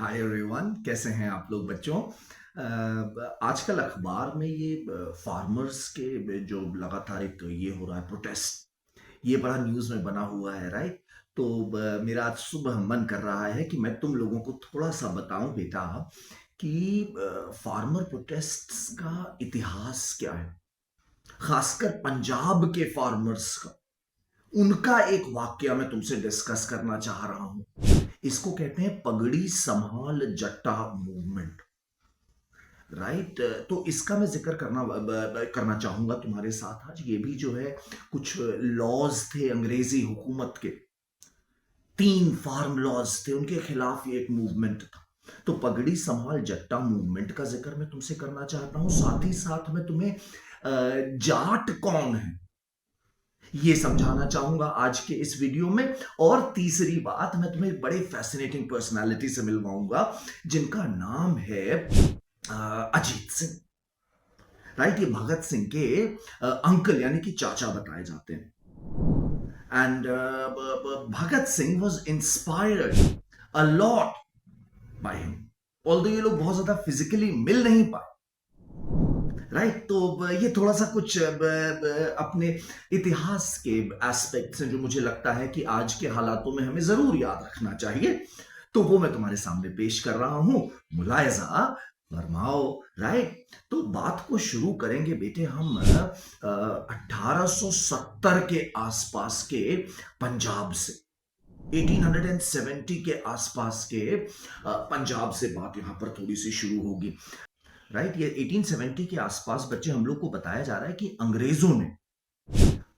Hi everyone, कैसे हैं आप लोग बच्चों। आजकल अखबार में ये फार्मर्स के जो लगातार एक ये हो रहा है प्रोटेस्ट, ये बड़ा न्यूज़ में बना हुआ है, राइट। तो मेरा आज सुबह मन कर रहा है कि मैं तुम लोगों को थोड़ा सा बताऊं बेटा कि फार्मर प्रोटेस्ट्स का इतिहास क्या है, खासकर पंजाब के फार्मर्स का। उनका एक वाक्य मैं तुमसे डिस्कस करना चाह रहा हूं। इसको कहते हैं पगड़ी संभाल जट्टा मूवमेंट, राइट। तो इसका मैं जिक्र करना चाहूंगा तुम्हारे साथ आज। ये भी जो है कुछ लॉज थे अंग्रेजी हुकूमत के, 3 फार्म लॉज थे, उनके खिलाफ ये एक मूवमेंट था। तो पगड़ी संभाल जट्टा मूवमेंट का जिक्र मैं तुमसे करना चाहता हूं। साथ ही साथ मैं तुम्हें जाट कौन है ये समझाना चाहूंगा आज के इस वीडियो में। और तीसरी बात, मैं तुम्हें एक बड़े फैसिनेटिंग पर्सनालिटी से मिलवाऊंगा जिनका नाम है अजीत सिंह, राइट। ये भगत सिंह के अंकल यानी कि चाचा बताए जाते हैं। And Bhagat Singh was inspired a lot by him, although ये लोग बहुत ज्यादा फिजिकली मिल नहीं पाए, राइट। तो ये थोड़ा सा कुछ अपने इतिहास के एस्पेक्ट्स हैं जो मुझे लगता है कि आज के हालातों में हमें जरूर याद रखना चाहिए। तो वो मैं तुम्हारे सामने पेश कर रहा हूं, मुलायजा फरमाओ, राइट। तो बात को शुरू करेंगे बेटे हम 1870 के आसपास के पंजाब से, 1870 के आसपास के पंजाब से बात यहां पर थोड़ी सी शुरू होगी, राइट। ये 1870 के आसपास बच्चे हम लोग को बताया जा रहा है कि अंग्रेजों ने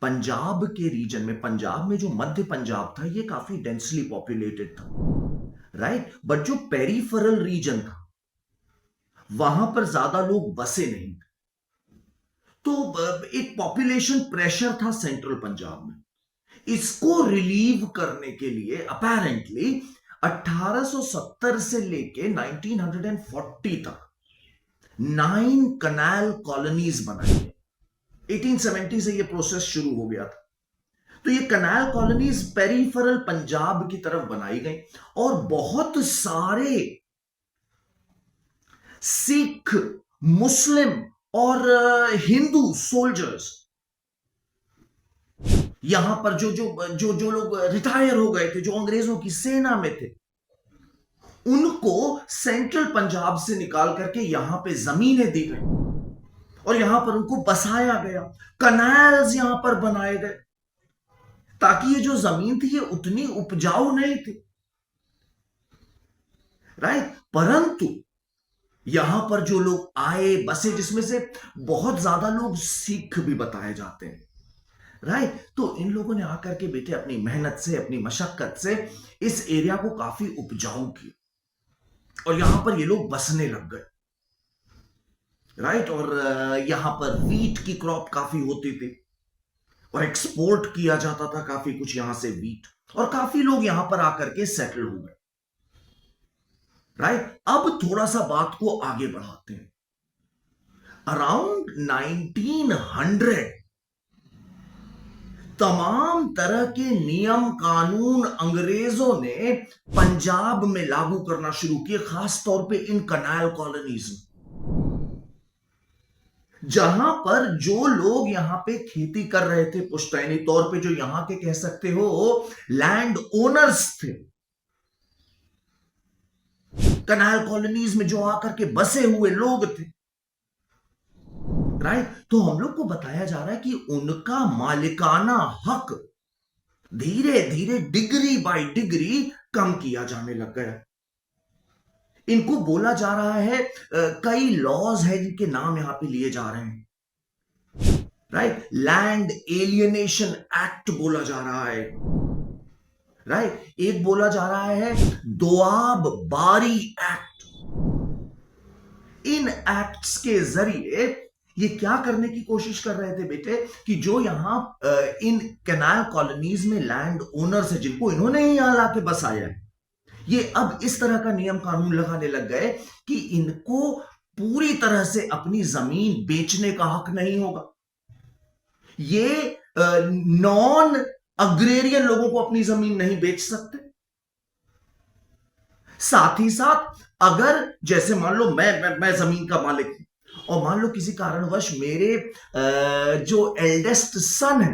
पंजाब के रीजन में, पंजाब में जो मध्य पंजाब था ये काफी डेंसली पॉपुलेटेड था, राइट। बट जो पेरिफेरल रीजन था वहां पर ज्यादा लोग बसे नहीं थे। तो एक पॉपुलेशन प्रेशर था सेंट्रल पंजाब में। इसको रिलीव करने के लिए अपेरेंटली 1870 से लेके 1940 तक 9 कनाल कॉलोनीज बनाई गई। 1870 से ये प्रोसेस शुरू हो गया था। तो ये कनाल कॉलोनीज पेरिफेरल पंजाब की तरफ बनाई गई और बहुत सारे सिख, मुस्लिम और हिंदू सोल्जर्स यहां पर जो जो जो जो लोग रिटायर हो गए थे, जो अंग्रेजों की सेना में थे, उनको सेंट्रल पंजाब से निकाल करके यहां पे जमीनें दी गई और यहां पर उनको बसाया गया। कनाल्स यहां पर बनाए गए ताकि ये जो जमीन थी ये उतनी उपजाऊ नहीं थी, राइट। परंतु यहां पर जो लोग आए बसे, जिसमें से बहुत ज्यादा लोग सिख भी बताए जाते हैं, राइट। तो इन लोगों ने आकर के बेटे अपनी मेहनत से, अपनी मशक्कत से इस एरिया को काफी उपजाऊ किया और यहां पर ये लोग बसने लग गए, राइट। और यहां पर वीट की क्रॉप काफी होती थी और एक्सपोर्ट किया जाता था काफी कुछ यहां से वीट, और काफी लोग यहां पर आकर के सेटल हो गए, राइट। अब थोड़ा सा बात को आगे बढ़ाते हैं। अराउंड 1900 तमाम तरह के नियम कानून अंग्रेजों ने पंजाब में लागू करना शुरू किए, खास तौर पे इन कनाल कॉलोनीज में, जहां पर जो लोग यहां पे खेती कर रहे थे पुश्तैनी तौर पे, जो यहां के कह सकते हो लैंड ओनर्स थे, कनाल कॉलोनीज में जो आकर के बसे हुए लोग थे, राइट। तो हम लोग को बताया जा रहा है कि उनका मालिकाना हक धीरे धीरे डिग्री बाय डिग्री कम किया जाने लग गया। इनको बोला जा रहा है, कई लॉज है जिनके नाम यहां पे लिए जा रहे हैं, राइट। लैंड एलियनेशन एक्ट बोला जा रहा है, राइट। एक बोला जा रहा है दोआब बारी एक्ट। इन एक्ट्स के जरिए ये क्या करने की कोशिश कर रहे थे बेटे कि जो यहां इन कैनाल कॉलोनीज में लैंड ओनर्स है, जिनको इन्होंने ही यहां लाके बसाया है, ये अब इस तरह का नियम कानून लगाने लग गए कि इनको पूरी तरह से अपनी जमीन बेचने का हक नहीं होगा। ये नॉन अग्रेरियन लोगों को अपनी जमीन नहीं बेच सकते। साथ ही साथ अगर जैसे मान लो मैं जमीन का मालिक हूं और मान लो किसी कारणवश मेरे जो एल्डेस्ट सन है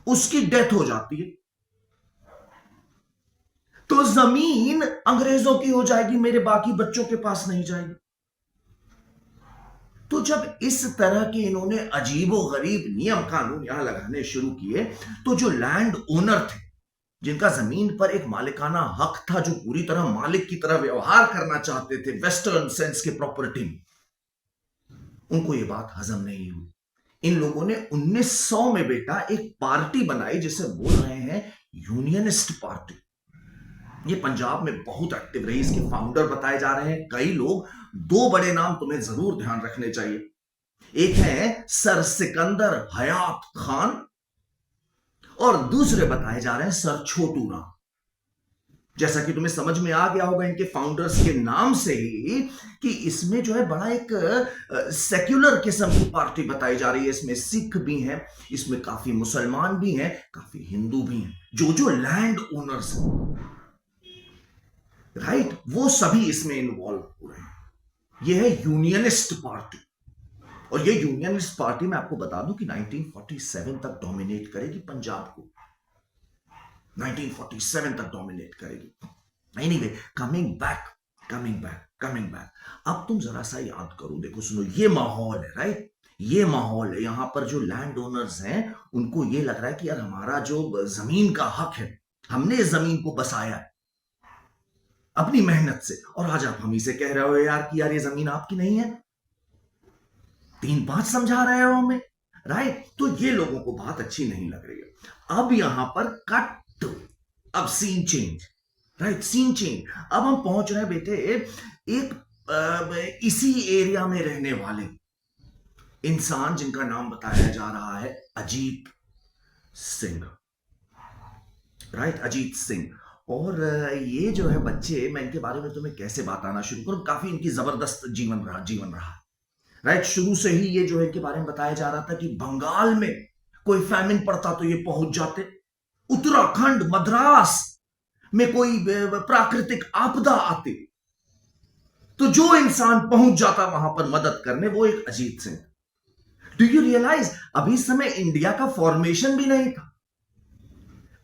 उसकी डेथ हो जाती है, तो जमीन अंग्रेजों की हो जाएगी, मेरे बाकी बच्चों के पास नहीं जाएगी। तो जब इस तरह के इन्होंने अजीबोगरीब नियम कानून यहां लगाने शुरू किए, तो जो लैंड ओनर थे, जिनका जमीन पर एक मालिकाना हक था, जो पूरी तरह मालिक की तरह व्यवहार करना चाहते थे वेस्टर्न सेंस के प्रॉपर्टी में, उनको ये बात हजम नहीं हुई। इन लोगों ने 1900 में बेटा एक पार्टी बनाई जिसे बोल रहे हैं यूनियनिस्ट पार्टी। ये पंजाब में बहुत एक्टिव रही, इसके फाउंडर बताए जा रहे हैं कई लोग। दो बड़े नाम तुम्हें जरूर ध्यान रखने चाहिए, एक है सर सिकंदर हयात खान और दूसरे बताए जा रहे हैं सर छोटू राम। जैसा कि तुम्हें समझ में आ गया होगा इनके फाउंडर्स के नाम से ही कि इसमें जो है बड़ा एक सेक्युलर किस्म की पार्टी बताई जा रही है। इसमें सिख भी हैं, इसमें काफी मुसलमान भी हैं, काफी हिंदू भी हैं, जो लैंड ओनर्स हैं, राइट, वो सभी इसमें इन्वॉल्व हो रहे हैं। ये है यूनियनिस्ट पार्टी। और ये यूनियनिस्ट पार्टी मैं आपको बता दूं कि 1947 तक डोमिनेट करेगी पंजाब को, 1947 तक डोमिनेट करेगी। एनीवे, कमिंग बैक, अब तुम जरा सा याद करो, देखो सुनो, ये माहौल है, राइट, ये माहौल है। यहां पर जो लैंड ओनर्स हैं उनको ये लग रहा है कि यार हमारा जो जमीन का हक है, हमने इस जमीन को बसाया है अपनी मेहनत से, और आज आप हम ही से कह रहे हो यार कि यार ये जमीन आपकी नहीं है, 3-5 समझा रहे हो हमें, राइट। तो ये लोगों को बात अच्छी नहीं लग रही है। अब यहां पर कट, अब scene change, right, scene change. अब हम पहुंच रहे हैं बेटे एक इसी एरिया में रहने वाले इंसान जिनका नाम बताया जा रहा है अजीत सिंह, राइट, अजीत सिंह। और ये जो है बच्चे, मैं इनके बारे में तुम्हें कैसे बताना शुरू करूं, काफी इनकी जबरदस्त जीवन रहा, राइट। शुरू से ही ये जो है इनके बारे में बताया जा रहा था कि बंगाल में कोई फैमिन पड़ता तो ये पहुंच जाते, उत्तराखंड मद्रास में कोई प्राकृतिक आपदा आती तो जो इंसान पहुंच जाता वहां पर मदद करने, वो एक Ajit Singh. Do you realize, अभी समय इंडिया का फॉर्मेशन भी नहीं था,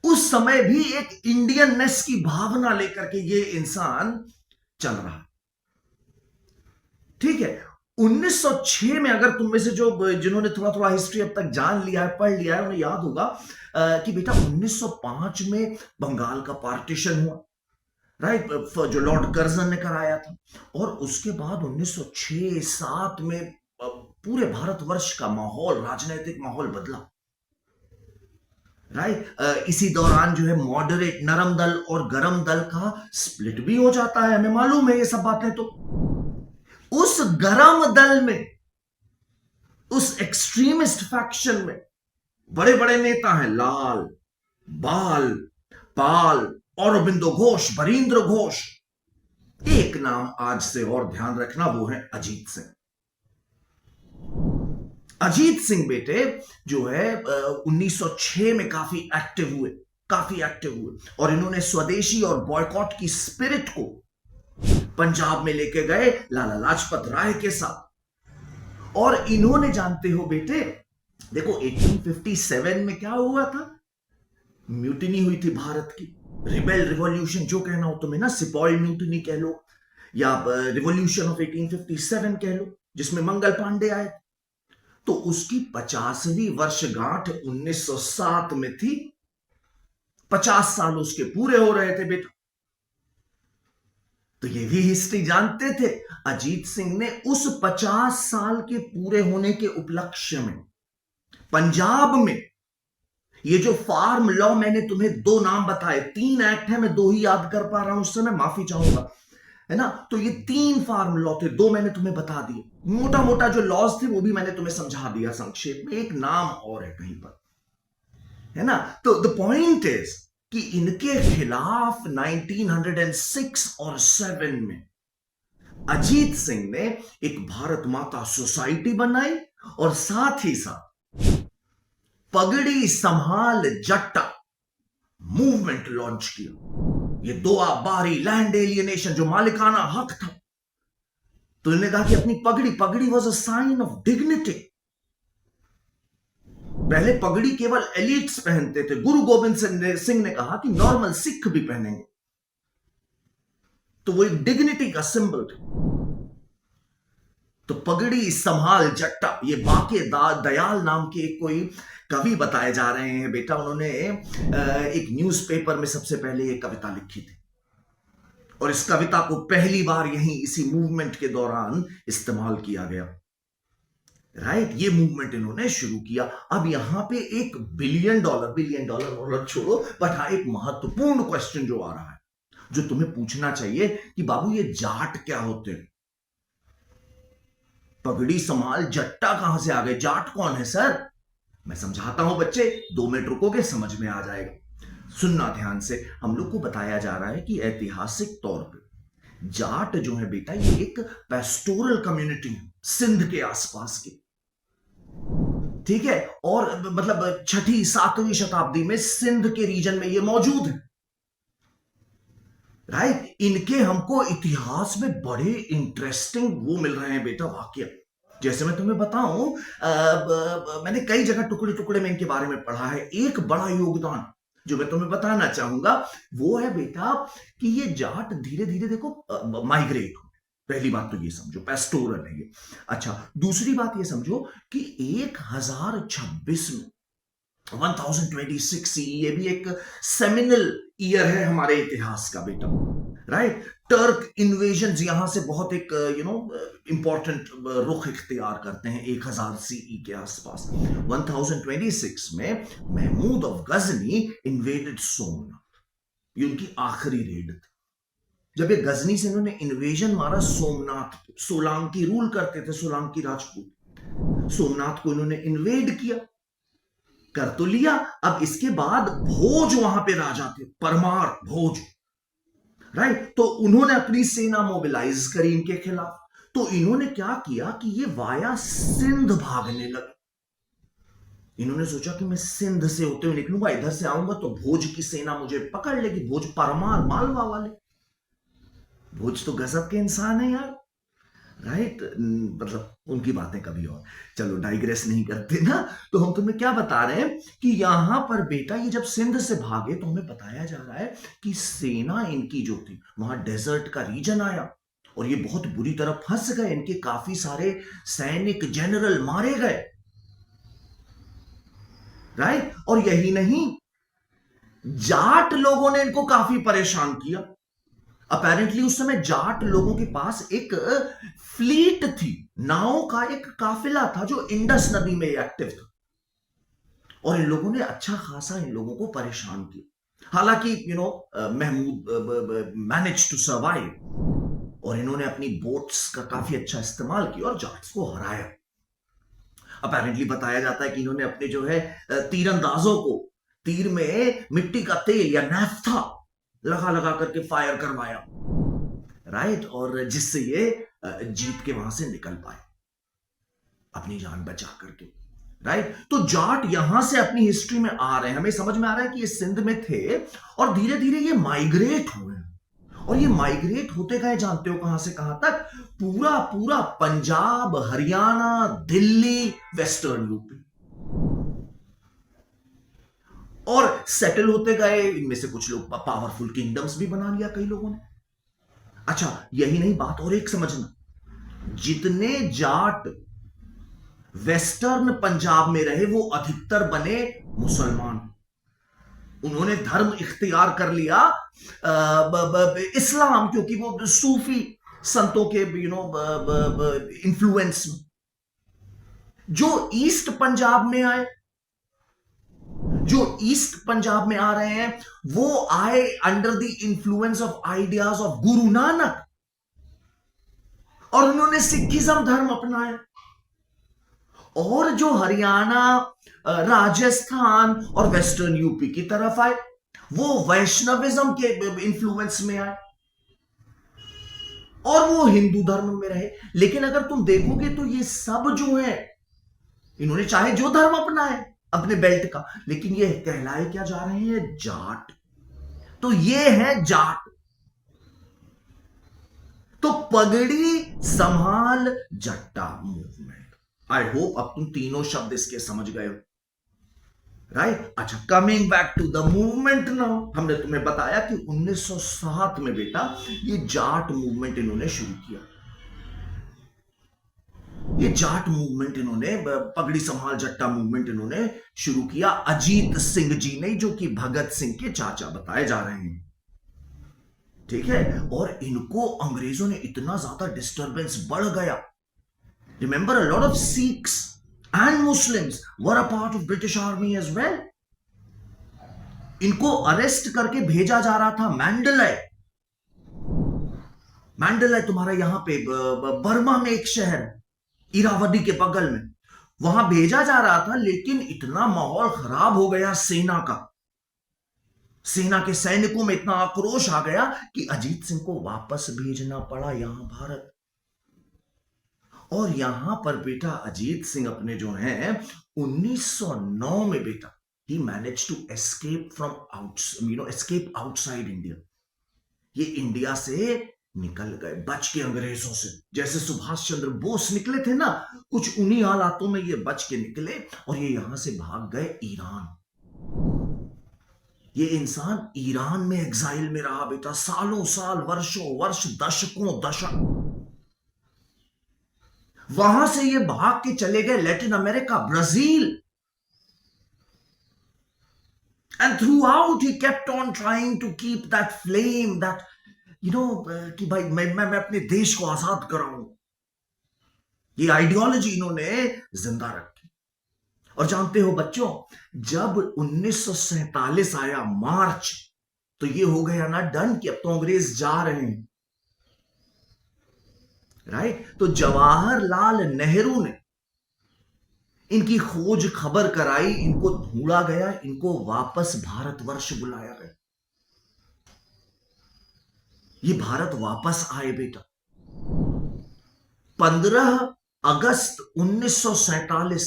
उस समय भी एक इंडियननेस की भावना लेकर के ये इंसान चल रहा, ठीक है। 1906 में, अगर तुम में से जिन्होंने थोड़ा थोड़ा हिस्ट्री अब तक जान लिया है, पढ़ लिया है, उन्हें याद होगा कि बेटा 1905 में बंगाल का पार्टीशन हुआ, राइट, जो लॉर्ड कर्जन ने कराया था। और उसके बाद 1906-07 में पूरे भारतवर्ष का माहौल, राजनीतिक माहौल बदला, राइट। इसी दौरान जो है मॉडरेट नरम दल और गरम दल का स्प्लिट भी हो जाता है, हमें मालूम है ये सब बातें। तो उस गरम दल में, उस एक्सट्रीमिस्ट फैक्शन में बड़े बड़े नेता हैं, लाल, बाल, पाल, औरोबिंदो घोष, बरींद्र घोष। एक नाम आज से और ध्यान रखना, वो है अजीत सिंह। अजीत सिंह बेटे जो है 1906 में काफी एक्टिव हुए और इन्होंने स्वदेशी और बॉयकॉट की स्पिरिट को पंजाब में लेके गए लाला लाजपत राय के साथ। और इन्होंने, जानते हो बेटे, देखो 1857 में क्या हुआ था, म्यूटिनी हुई थी भारत की, रिबेल रिवॉल्यूशन जो कहना हो तुम्हें ना, सिपॉय म्यूटिनी कह लो या रिवॉल्यूशन ऑफ 1857 कह लो, जिसमें मंगल पांडे आए। तो उसकी 50वीं वर्षगांठ 1907 में थी, 50 साल उसके पूरे हो रहे थे बेटा। तो ये भी हिस्ट्री जानते थे, अजीत सिंह ने उस 50 साल के पूरे होने के उपलक्ष्य में पंजाब में ये जो फार्म लॉ, मैंने तुम्हें 2 नाम बताए, 3 एक्ट है, मैं 2 ही याद कर पा रहा हूं उस समय, माफी चाहूंगा, है ना। तो ये 3 फार्म लॉ थे, 2 मैंने तुम्हें बता दिए, मोटा मोटा जो लॉज थे वो भी मैंने तुम्हें समझा दिया संक्षेप में, एक नाम और है कहीं पर, है ना। तो द पॉइंट इज कि इनके खिलाफ 1906 और 7 में अजीत सिंह ने एक भारत माता सोसाइटी बनाई और साथ ही साथ पगड़ी संभाल जट्टा मूवमेंट लॉन्च किया। ये दोआ बारी लैंड एलियनेशन जो मालिकाना हक था, तो इन्होंने कहा कि अपनी पगड़ी was a sign of dignity. पहले पगड़ी केवल एलिट्स पहनते थे, गुरु गोविंद सिंह ने कहा कि नॉर्मल सिख भी पहनेंगे, तो वो एक डिग्निटी का सिंबल था। तो पगड़ी संभाल जट्टा, ये बाके दयाल नाम के कोई कवि बताए जा रहे हैं बेटा, उन्होंने एक न्यूज़पेपर में सबसे पहले ये कविता लिखी थी, और इस कविता को पहली बार यहीं इसी मूवमेंट के दौरान इस्तेमाल किया गया। राइट, ये मूवमेंट इन्होंने शुरू किया। अब यहां पे $1 बिलियन छोड़ो, बट हाँ एक महत्वपूर्ण क्वेश्चन जो आ रहा है, जो तुम्हें पूछना चाहिए कि बाबू ये जाट क्या होते हैं? पगड़ी संभाल जट्टा कहां से आ गए? जाट कौन है सर? मैं समझाता हूं बच्चे, 2 मिनट रुकोगे समझ में आ जाएगा। सुनना ध्यान से। हम लोग को बताया जा रहा है कि ऐतिहासिक तौर पे जाट जो है बेटा, ये एक पेस्टोरल कम्युनिटी है सिंध के आसपास की, ठीक है, और मतलब 6ठी-7वीं शताब्दी में सिंध के रीजन में ये मौजूद है। राइट, इनके हमको इतिहास में बड़े इंटरेस्टिंग वो मिल रहे हैं बेटा वाक्य। जैसे मैं तुम्हें बताऊं, मैंने कई जगह टुकड़े टुकड़े में इनके बारे में पढ़ा है। एक बड़ा योगदान जो मैं तुम्हें बताना चाहूंगा वो है बेटा कि ये जाट धीरे धीरे देखो माइग्रेट हो। पहली बात तो ये समझो, पेस्टोरल है ये। अच्छा, दूसरी बात ये समझो कि 1026 में 1026 CE, ये भी एक सेमिनल ईयर है हमारे इतिहास का बेटा। राइट, टर्क इन्वेजन यहां से बहुत एक इंपॉर्टेंट रुख इख्तियार करते हैं 1000 CE के आसपास। 1026 में महमूद ऑफ गजनी इन्वेडेड सोमनाथ, ये उनकी आखिरी रेड थी। जब ये गजनी से इन्होंने इन्वेजन मारा सोमनाथ, सोलांकी रूल करते थे, सोलांकी राजपूत, सोमनाथ को इन्होंने इन्वेड किया, कर तो लिया। अब इसके बाद भोज वहां पे राजा थे, परमार भोज। राइट, तो उन्होंने अपनी सेना मोबिलाइज करी इनके खिलाफ। तो इन्होंने क्या किया कि ये वाया सिंध भागने लगे। इन्होंने सोचा कि मैं सिंध से होते हुए निकलूंगा, इधर से आऊंगा तो भोज की सेना मुझे पकड़ लेगी। भोज परमार मालवा वाले, भोज तो गजब के इंसान है यार। राइट, मतलब उनकी बातें कभी और। चलो डाइग्रेस नहीं करते ना। तो हम तुम्हें क्या बता रहे हैं कि यहां पर बेटा ये जब सिंध से भागे तो हमें बताया जा रहा है कि सेना इनकी जो थी वहां डेजर्ट का रीजन आया और ये बहुत बुरी तरह फंस गए। इनके काफी सारे सैनिक जनरल मारे गए। राइट, और यही नहीं, जाट लोगों ने इनको काफी परेशान किया। अपेरेंटली उस समय जाट लोगों के पास एक फ्लीट थी, नावों का एक काफिला था जो इंडस नदी में एक्टिव था, और इन लोगों ने अच्छा खासा इन लोगों को परेशान किया। हालांकि महमूद मैनेज टू सर्वाइव, और इन्होंने अपनी बोट्स का काफी अच्छा इस्तेमाल किया और जाट्स को हराया। अपेरेंटली बताया जाता है कि इन्होंने अपने जो है तीरंदाजों को तीर में मिट्टी का तेल या नैफ्था लगा लगा करके फायर करवाया। राइट, और जिससे ये जीत के वहां से निकल पाए अपनी जान बचा करके। राइट, तो जाट यहां से अपनी हिस्ट्री में आ रहे हैं। हमें समझ में आ रहा है कि ये सिंध में थे और धीरे धीरे ये माइग्रेट हुए, और ये माइग्रेट होते गए जानते हो कहां से कहां तक? पूरा पूरा पंजाब, हरियाणा, दिल्ली, वेस्टर्न यूपी, और सेटल होते गए। इनमें से कुछ लोग पावरफुल किंगडम्स भी बना लिया कई लोगों ने। अच्छा, यही नहीं, बात और एक समझना, जितने जाट वेस्टर्न पंजाब में रहे वो अधिकतर बने मुसलमान। उन्होंने धर्म इख्तियार कर लिया इस्लाम, क्योंकि वो सूफी संतों के इन्फ्लुएंस में। जो ईस्ट पंजाब में आए, जो ईस्ट पंजाब में आ रहे हैं, वो आए under the influence of ideas of Guru Nanak, और उन्होंने सिखिज्म धर्म अपनाया। और जो हरियाणा, राजस्थान और वेस्टर्न यूपी की तरफ आए, वो वैष्णविज्म के इन्फ्लुएंस में आए, और वो हिंदू धर्म में रहे। लेकिन अगर तुम देखोगे तो ये सब जो है, इन्होंने चाहे जो धर्म अपनाए अपने बेल्ट का, लेकिन ये कहलाए क्या जा रहे हैं? जाट। तो ये है जाट। तो पगड़ी संभाल जट्टा मूवमेंट। आई होप अब तुम तीनों शब्द इसके समझ गए हो, राइट? अच्छा, coming back to the movement now, हमने तुम्हें बताया कि 1907 में बेटा ये जाट मूवमेंट इन्होंने शुरू किया। ये जाट मूवमेंट इन्होंने, पगड़ी संभाल जट्टा मूवमेंट इन्होंने शुरू किया अजीत सिंह जी ने, जो कि भगत सिंह के चाचा बताए जा रहे हैं, ठीक है? और इनको अंग्रेजों ने इतना ज्यादा डिस्टरबेंस बढ़ गया। Remember, a lot of Sikhs and Muslims were a part of British Army as well. इनको अरेस्ट करके भेजा जा रहा था मैंडलय। मैंडलय तुम्हारा यहां पे बर्मा में एक शहर, इरावदी के बगल में, वहां भेजा जा रहा था। लेकिन इतना माहौल खराब हो गया सेना का, सेना के सैनिकों में इतना आक्रोश आ गया कि अजीत सिंह को वापस भेजना पड़ा यहां भारत। और यहां पर बेटा अजीत सिंह अपने जो हैं 1909 में बेटा ही manage to escape from escape outside India. ये इंडिया से निकल गए, बच के अंग्रेजों से, जैसे सुभाष चंद्र बोस निकले थे ना, कुछ उन्हीं हालातों में ये बच के निकले और ये यहां से भाग गए ईरान। ये इंसान ईरान में एग्जाइल में रहा बेटा, सालों साल, वर्षों वर्ष, दशकों दशक। वहां से ये भाग के चले गए Latin America, Brazil. And throughout he kept on trying to keep that flame, that कि भाई मैं अपने देश को आजाद कराऊं। ये आइडियोलॉजी इन्होंने जिंदा रखी। और जानते हो बच्चों, जब 1947 आया मार्च, तो ये हो गया ना डन कि अब तो अंग्रेज जा रहे हैं, राइट? तो जवाहरलाल नेहरू ने इनकी खोज खबर कराई, इनको ढूंढा गया, इनको वापस भारतवर्ष बुलाया गया। ये भारत वापस आए बेटा। 15 अगस्त 1947,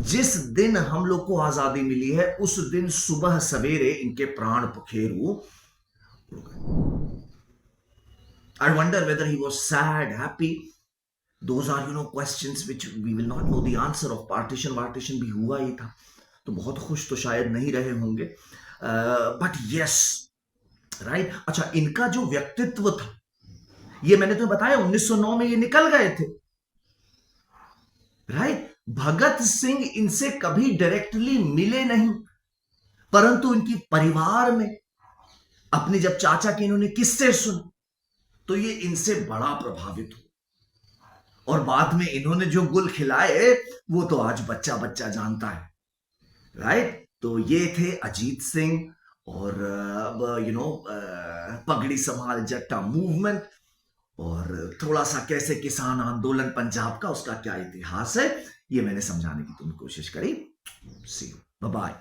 जिस दिन हम लोग को आजादी मिली है, उस दिन सुबह सवेरे इनके प्राण पखेरु। I wonder whether he was sad, happy. Those are questions which we will not know the answer of. Partition भी हुआ ही था, तो बहुत खुश तो शायद नहीं रहे होंगे, बट यस, राइट? अच्छा, इनका जो व्यक्तित्व था, ये मैंने तुम्हें बताया 1909 में ये निकल गए थे, राइट? भगत सिंह इनसे कभी डायरेक्टली मिले नहीं, परंतु इनकी परिवार में अपने जब चाचा के इन्होंने किस्से सुने, तो ये इनसे बड़ा प्रभावित हो। और बाद में इन्होंने जो गुल खिलाए वो तो आज बच्चा बच्चा जानता है, राइट? तो ये थे अजीत सिंह और पगड़ी संभाल जट्टा मूवमेंट, और थोड़ा सा कैसे किसान आंदोलन पंजाब का, उसका क्या इतिहास है, ये मैंने समझाने की तुमने कोशिश करी। सी यू, बाय बाय।